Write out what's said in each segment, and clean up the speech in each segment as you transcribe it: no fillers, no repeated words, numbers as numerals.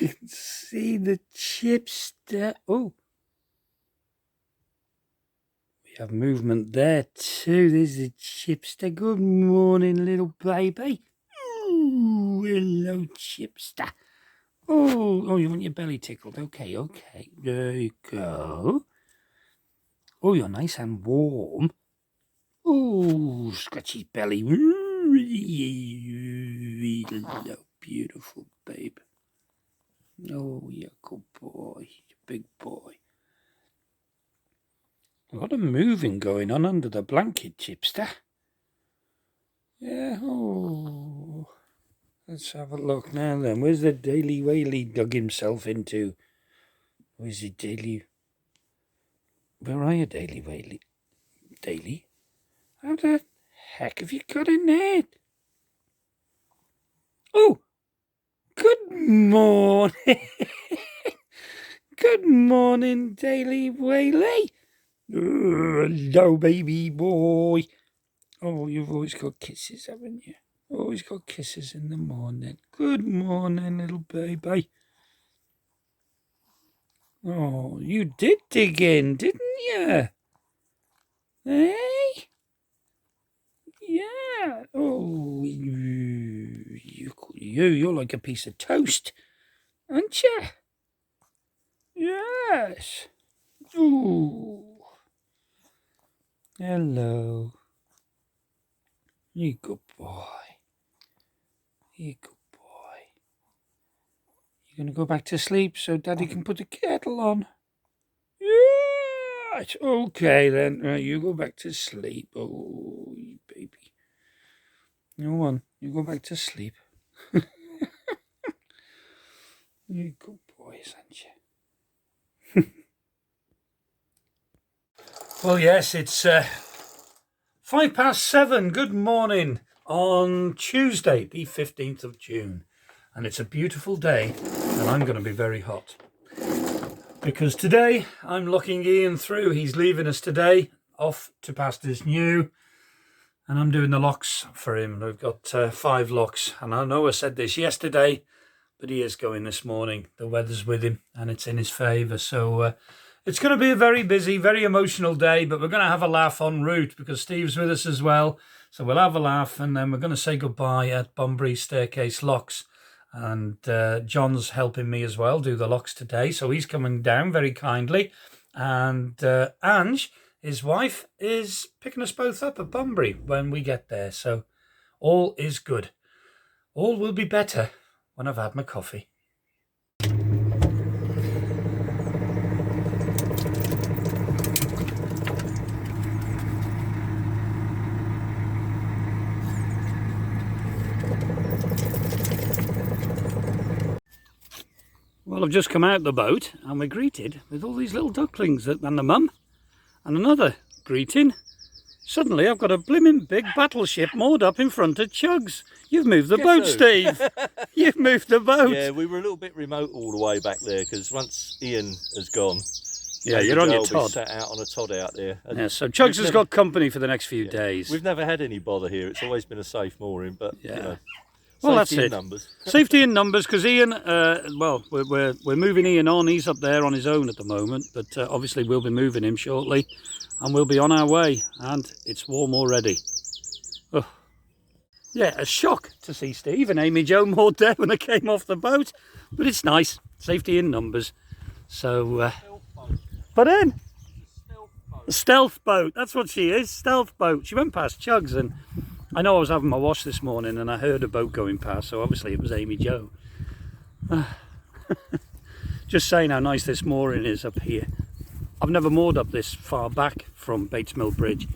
can see the chipster. Oh, we have movement there too. There's the chipster. Good morning, little baby. Ooh, hello, chipster. Oh, you want your belly tickled? Okay. There you go. Oh, you're nice and warm. Oh, scratch his belly. Hello, beautiful babe. Oh, you're a good boy. You're a big boy. A lot of moving going on under the blanket, chipster. Yeah, oh. Let's have a look now then. Where's the Daily Whaley dug himself into? Where's the Daily? Where are you, Daily Whaley? Daily? How the heck have you got in there? Oh! Good morning! Good morning, Daily Whaley! Hello, baby boy! Oh, you've always got kisses, haven't you? Always got kisses in the morning. Good morning, little baby. Oh, you did dig in, didn't you? Hey? Yeah. Oh, you're like a piece of toast, aren't you? Yes. Ooh. Hello. You good boy. You good boy. You gonna go back to sleep so Daddy can put the kettle on? Yes. Okay then. Right, you go back to sleep. Oh, baby. No one. You go back to sleep. You good boys, aren't you? Well, yes, it's 7:05. Good morning on Tuesday, the 15th of June. And it's a beautiful day, and I'm going to be very hot. Because today, I'm looking Ian through. He's leaving us today, off to Pastors New. And I'm doing the locks for him. We've got 5 locks. And I know I said this yesterday, but he is going this morning. The weather's with him, and it's in his favour. So it's going to be a very busy, very emotional day, but we're going to have a laugh en route because Steve's with us as well. So we'll have a laugh, and then we're going to say goodbye at Bunbury Staircase Locks. And John's helping me as well do the locks today. So he's coming down very kindly. And Ange, his wife, is picking us both up at Bunbury when we get there. So all is good. All will be better when I've had my coffee. Well, I've just come out the boat and we're greeted with all these little ducklings and the mum and another greeting. Suddenly I've got a blimmin' big battleship moored up in front of Chugs. You've moved the boat, Steve. You've moved the boat. Yeah, we were a little bit remote all the way back there because once Ian has gone, yeah, you're on your Todd. Sat out on a Todd out there. And yeah, so Chugs has got company for the next few days. We've never had any bother here. It's always been a safe mooring, but yeah. You know, well, that's it. Numbers. Safety in numbers, because Ian, well, we're moving Ian on. He's up there on his own at the moment, but obviously we'll be moving him shortly, and we'll be on our way. And it's warm already. Oh. Yeah, a shock to see Steve and Amy Jo moored there when they came off the boat, but it's nice. Safety in numbers. So, but then stealth boat. That's what she is. Stealth boat. She went past Chugs and. I know I was having my wash this morning and I heard a boat going past, so obviously it was Amy Jo. Just saying how nice this mooring is up here. I've never moored up this far back from Bates Mill Bridge,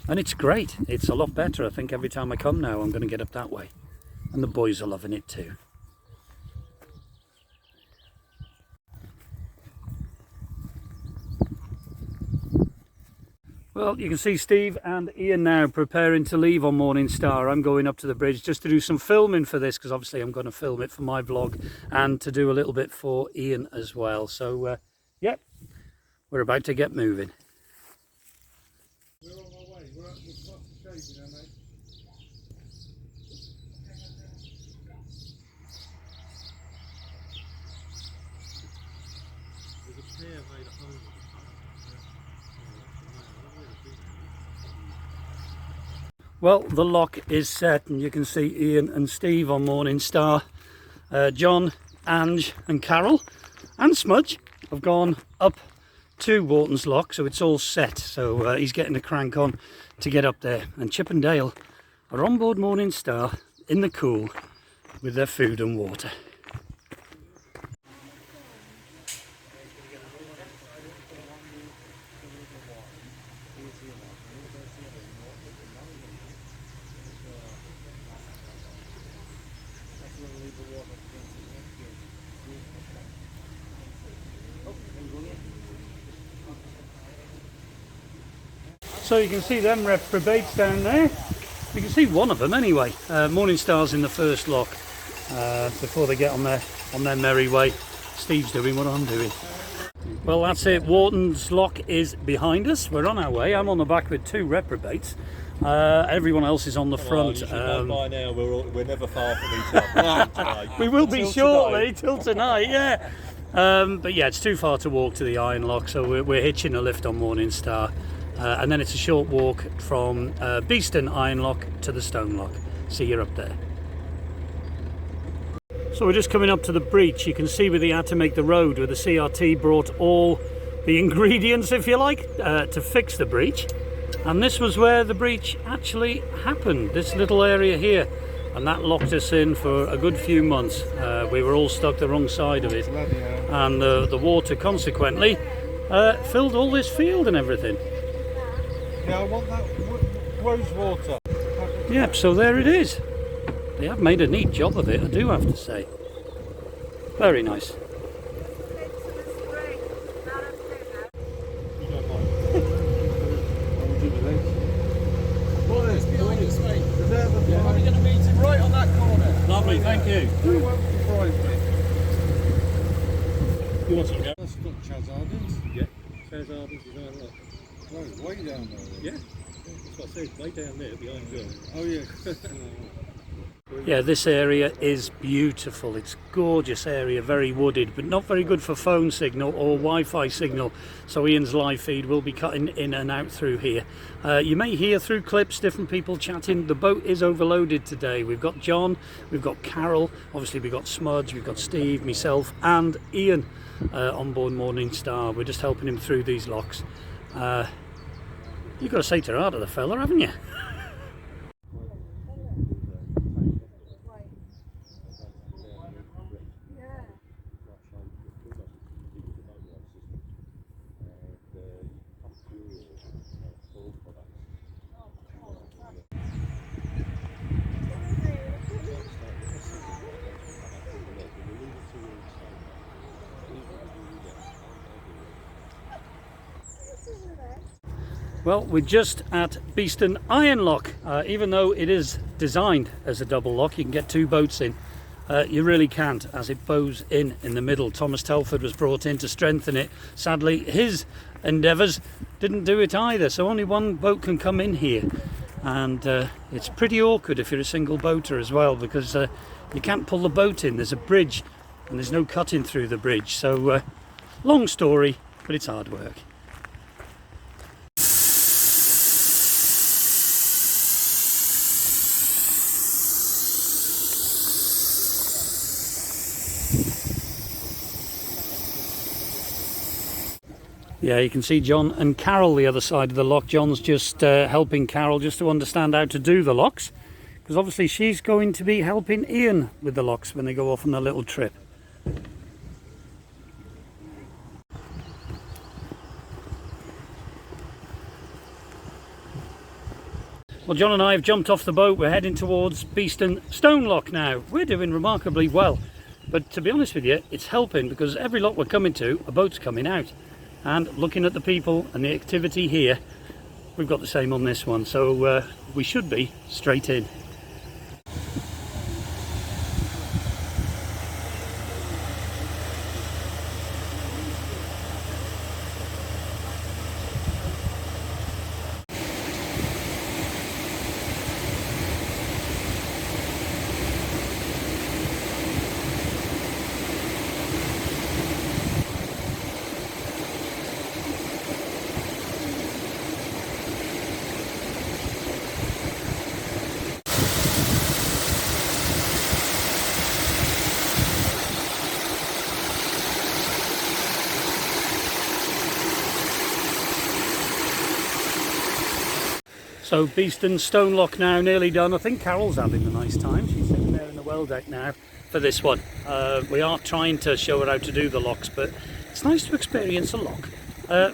and it's great. It's a lot better. I think every time I come now I'm going to get up that way, and the boys are loving it too. Well, you can see Steve and Ian now preparing to leave on Morning Star. I'm going up to the bridge just to do some filming for this, because obviously I'm going to film it for my vlog and to do a little bit for Ian as well. So, yep, we're about to get moving. We're on our way. We're up to the shade now, mate. Well, the lock is set, and you can see Ian and Steve on Morning Star. John, Ange and Carol and Smudge have gone up to Wharton's Lock, so it's all set. So he's getting a crank on to get up there. And Chip and Dale are on board Morning Star in the cool with their food and water. So you can see them reprobates down there. You can see one of them anyway. Morning Star's in the first lock before they get on their merry way. Steve's doing what I'm doing. Well, that's it. Wharton's Lock is behind us. We're on our way. I'm on the back with 2 reprobates. Everyone else is on the front. By now we're never far from each other. We will be shortly, till tonight, yeah. But yeah, it's too far to walk to the Iron Lock, so we're hitching a lift on Morning Star. And then it's a short walk from Beeston Iron Lock to the Stone Lock. See you up there. So we're just coming up to the breach. You can see where they had to make the road, where the CRT brought all the ingredients, if you like, to fix the breach. And this was where the breach actually happened, this little area here. And that locked us in for a good few months. We were all stuck the wrong side of it. And the water consequently filled all this field and everything. Yeah, I want that rose water. Yep, so there it is. They have made a neat job of it, I do have to say. Very nice. We're going to meet him right on that corner. Lovely, thank you. You won't surprise me. You want some, go? That's not Chaz Ardens. Yeah, Chaz Ardens is Iron Lock. No, way down there. Yeah, that's what I said, way down there behind you. Oh, yeah. Yeah, this area is beautiful. It's a gorgeous area, very wooded, but not very good for phone signal or Wi-Fi signal. So Ian's live feed will be cutting in and out through here. You may hear through clips different people chatting. The boat is overloaded today. We've got John, we've got Carol, obviously we've got Smudge, we've got Steve, myself and Ian on board Morning Star. We're just helping him through these locks. You've got to say to the fella, haven't you? Well, we're just at Beeston Iron Lock. Even though it is designed as a double lock, you can get 2 boats in. You really can't, as it bows in the middle. Thomas Telford was brought in to strengthen it. Sadly, his endeavours didn't do it either, so only 1 boat can come in here. And it's pretty awkward if you're a single boater as well, because you can't pull the boat in. There's a bridge and there's no cutting through the bridge. So long story, but it's hard work. Yeah, you can see John and Carol the other side of the lock. John's just helping Carol just to understand how to do the locks, because obviously she's going to be helping Ian with the locks when they go off on their little trip. Well, John and I have jumped off the boat. We're heading towards Beeston Stone Lock now. We're doing remarkably well, but to be honest with you, it's helping, because every lock we're coming to, a boat's coming out. And looking at the people and the activity here, we've got the same on this one, so we should be straight in. So Beeston stone lock now, nearly done. I think Carol's having a nice time. She's sitting there in the well deck now for this one. We are trying to show her how to do the locks, but it's nice to experience a lock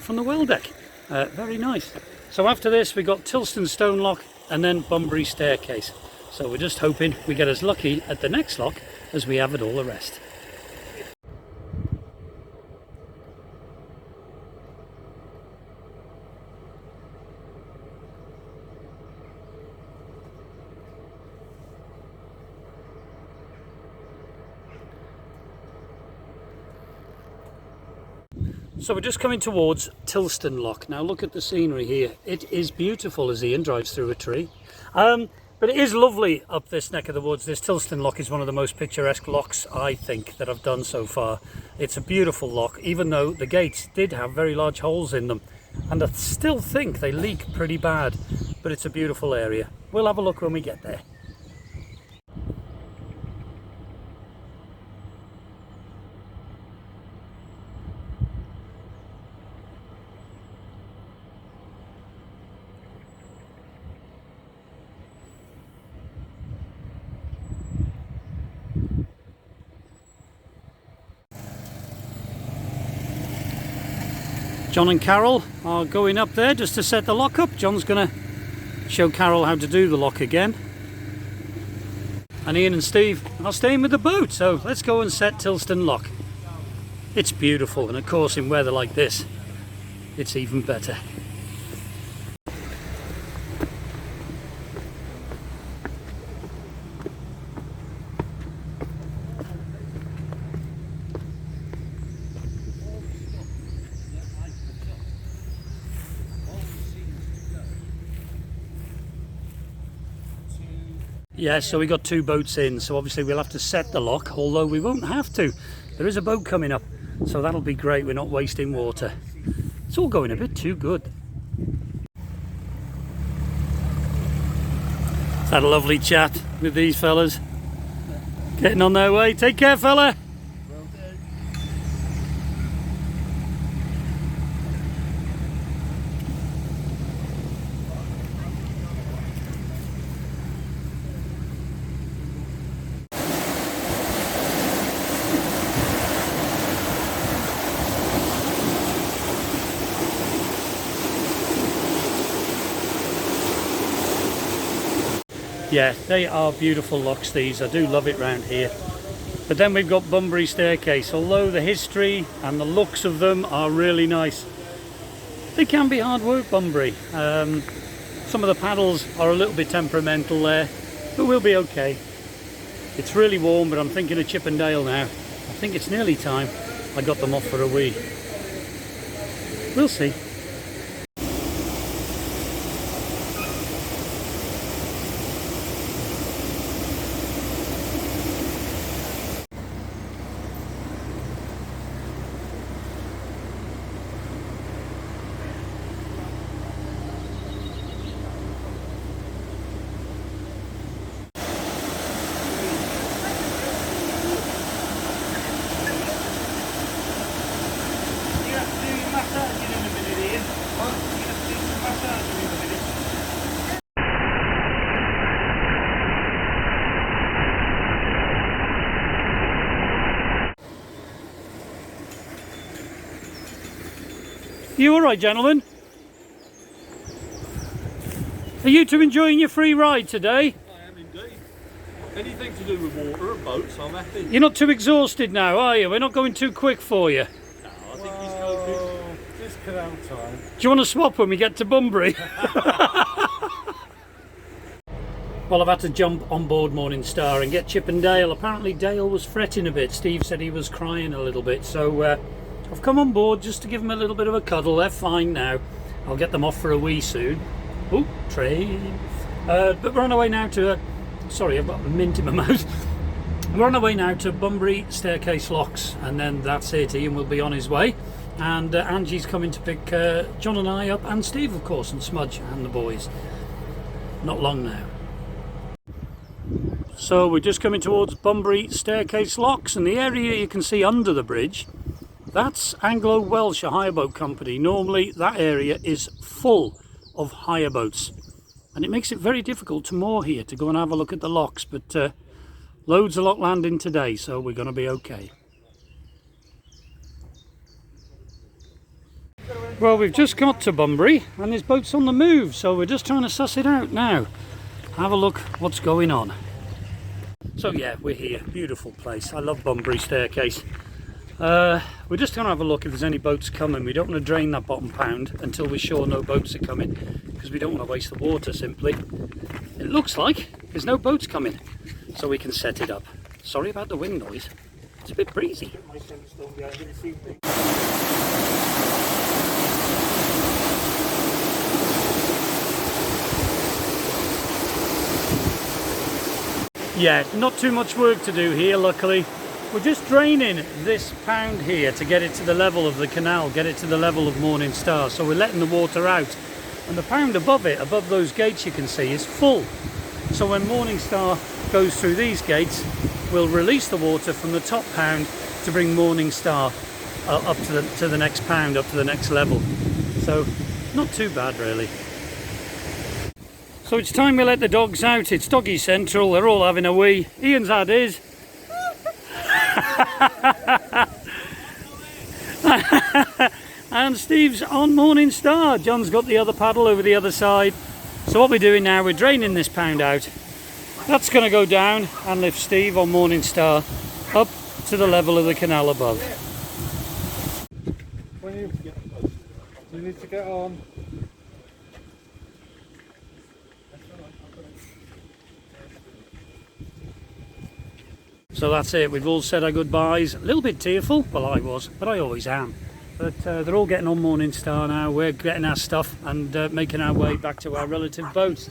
from the well deck. Very nice. So after this we got Tilston stone lock and then Bunbury staircase. So we're just hoping we get as lucky at the next lock as we have at all the rest. So we're just coming towards Tilston Lock. Now look at the scenery here. It is beautiful as Ian drives through a tree. But it is lovely up this neck of the woods. This Tilston Lock is one of the most picturesque locks, I think, that I've done so far. It's a beautiful lock, even though the gates did have very large holes in them. And I still think they leak pretty bad, but it's a beautiful area. We'll have a look when we get there. John and Carol are going up there just to set the lock up. John's going to show Carol how to do the lock again. And Ian and Steve are staying with the boat, so let's go and set Tilston Lock. It's beautiful, and of course in weather like this, it's even better. Yeah, so we got two boats in, so obviously we'll have to set the lock, although we won't have to. There is a boat coming up, so that'll be great. We're not wasting water. It's all going a bit too good. Had a lovely chat with these fellas. Getting on their way. Take care, fella. Yeah, they are beautiful locks, these. I do love it round here. But then we've got Bunbury staircase. Although the history and the looks of them are really nice, they can be hard work, Bunbury. Some of the paddles are a little bit temperamental there, but we'll be okay. It's really warm, but I'm thinking of Chippendale now. I think it's nearly time I got them off for a wee. We'll see. You all right, gentlemen? Are you two enjoying your free ride today? I am indeed. Anything to do with water and boats, I'm happy. You're not too exhausted now, are you? We're not going too quick for you. No, I think he's going This canal time. Do you want to swap when we get to Bunbury? Well, I've had to jump on board Morning Star and get Chippendale. Apparently Dale was fretting a bit. Steve said he was crying a little bit, so I've come on board just to give them a little bit of a cuddle. They're fine now. I'll get them off for a wee soon. Oh, train. But we're on our way now to... sorry, I've got a mint in my mouth. We're on our way now to Bunbury staircase locks, and then that's it. Ian will be on his way. And Angie's coming to pick John and I up, and Steve, of course, and Smudge and the boys. Not long now. So we're just coming towards Bunbury staircase locks, and the area you can see under the bridge, that's Anglo-Welsh, a hire boat company. Normally that area is full of hire boats. and it makes it very difficult to moor here, to go and have a look at the locks, but loads of lock landing today, so we're going to be okay. Well, we've just got to Bunbury and there's boats on the move, so we're just trying to suss it out now. Have a look what's going on. So yeah, we're here. Beautiful place. I love Bunbury staircase. We're just going to have a look if there's any boats coming. We don't want to drain that bottom pound until we're sure no boats are coming, because we don't want to waste the water simply. It looks like there's no boats coming, so we can set it up. Sorry about the wind noise. It's a bit breezy. Yeah, not too much work to do here, luckily. We're just draining this pound here to get it to the level of the canal, get it to the level of Morning Star. So we're letting the water out. And the pound above it, above those gates you can see, is full. So when Morning Star goes through these gates, we'll release the water from the top pound to bring Morning Star up to the next pound, up to the next level. So not too bad really. So it's time we let the dogs out. It's doggy central, they're all having a wee. Ian's had his. And Steve's on Morning Star. John's got the other paddle over the other side. So what we're doing now, we're draining this pound out. That's going to go down and lift Steve on Morning Star up to the level of the canal above. When you need to get on. So that's it, we've all said our goodbyes. A little bit tearful, well I was, but I always am. But they're all getting on Morning Star now, we're getting our stuff and making our way back to our relative boats.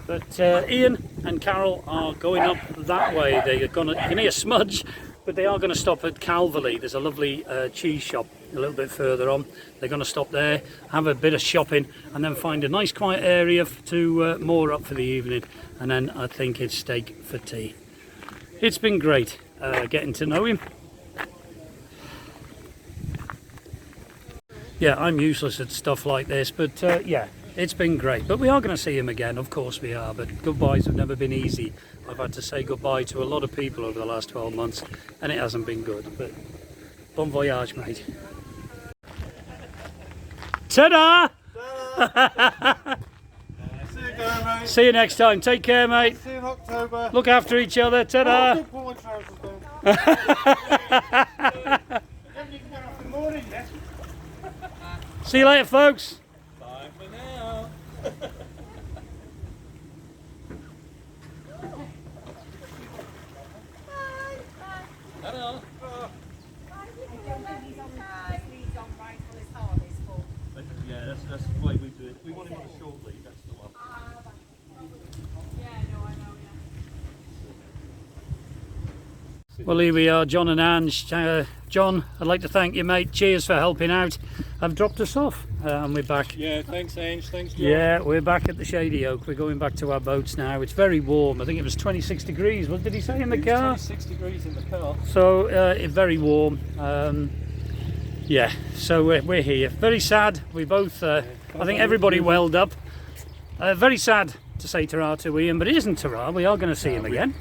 But Ian and Carol are going up that way. They're gonna, you can hear Smudge, but they are going to stop at Calverley. There's a lovely cheese shop a little bit further on. They're going to stop there, have a bit of shopping, and then find a nice quiet area to moor up for the evening. And then I think it's steak for tea. It's been great getting to know him. Yeah, I'm useless at stuff like this, but yeah, it's been great. But we are going to see him again, of course we are, but goodbyes have never been easy. I've had to say goodbye to a lot of people over the last 12 months, and it hasn't been good, but bon voyage, mate. Ta-da! See you next time. Take care, mate. See you in October. Look after each other. Ta-da! See you later, folks. Bye for now. Hello. Yeah, that's the way we do it. We want him on a short lead, that's the one. Well, here we are, John and Ange. John, I'd like to thank you, mate. Cheers for helping out. I've dropped us off and we're back. Yeah, thanks Ange, thanks John. Yeah, we're back at the Shady Oak. We're going back to our boats now. It's very warm. I think it was 26 degrees. What did he say in the car? 26 degrees in the car. So it's very warm. Yeah, so we're here. Very sad. We both, I think everybody welled up. Very sad to say ta-ra to Ian, but it isn't ta-ra. We are going to see him again.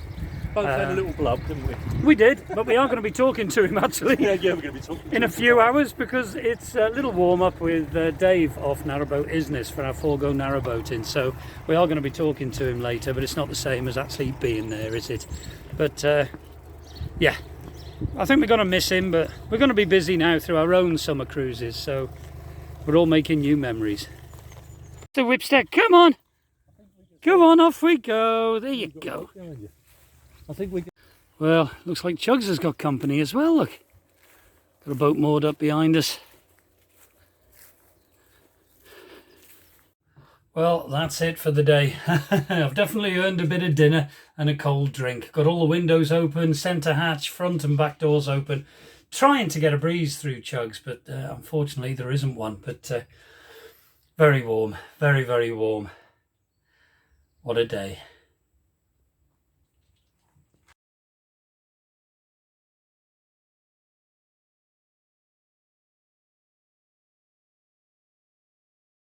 Both had a little blub, didn't we? We did, but we are going to be talking to him actually. Yeah, we're going to be talking In a few hours, because it's a little warm up with Dave off Narrowboat Isness for our Forgo narrowboating. So we are going to be talking to him later, but it's not the same as actually being there, is it? But yeah, I think we're going to miss him, but we're going to be busy now through our own summer cruises, so we're all making new memories. The whipstack, come on! Come on, off we go. There you go. I think we. Well, looks like Chugs has got company as well, look. Got a boat moored up behind us. Well, that's it for the day. I've definitely earned a bit of dinner and a cold drink. Got all the windows open, centre hatch, front and back doors open. Trying to get a breeze through, Chugs, but unfortunately there isn't one. But very warm, very, very warm. What a day.